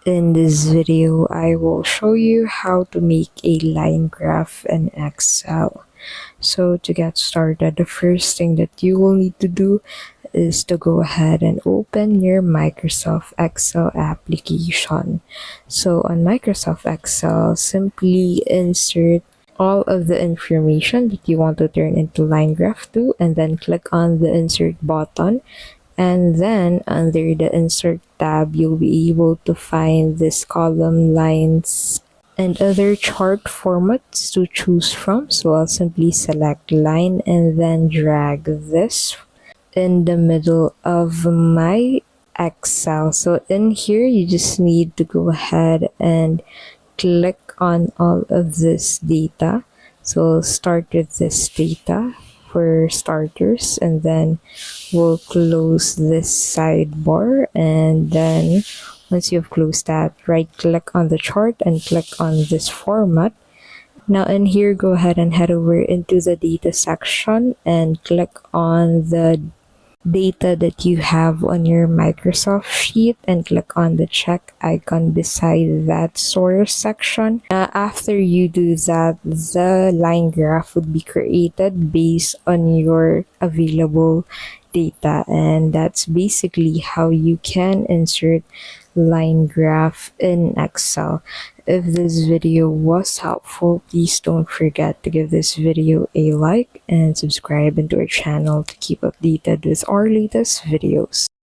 In this video, I will show you how to make a line graph in Excel. So to get started, the first thing that you will need to do is to go ahead and open your Microsoft Excel application. So on Microsoft Excel, simply insert all of the information that you want to turn into line graph to, and then click on the insert button, and then under the insert tab you'll be able to find this column, lines, and other chart formats to choose from. So I'll simply select line and then drag this in the middle of my Excel. So in here you just need to go ahead and click on all of this data. So start with this data for starters, and then we'll close this sidebar, and then once you've closed that, right click on the chart and click on this format. Now in here, go ahead and head over into the data section and click on the data that you have on your Microsoft sheet and click on the check icon beside that source section. After you do that, the line graph would be created based on your available data, and that's basically how you can insert line graph in Excel. If this video was helpful, please don't forget to give this video a like and subscribe into our channel to keep updated with our latest videos.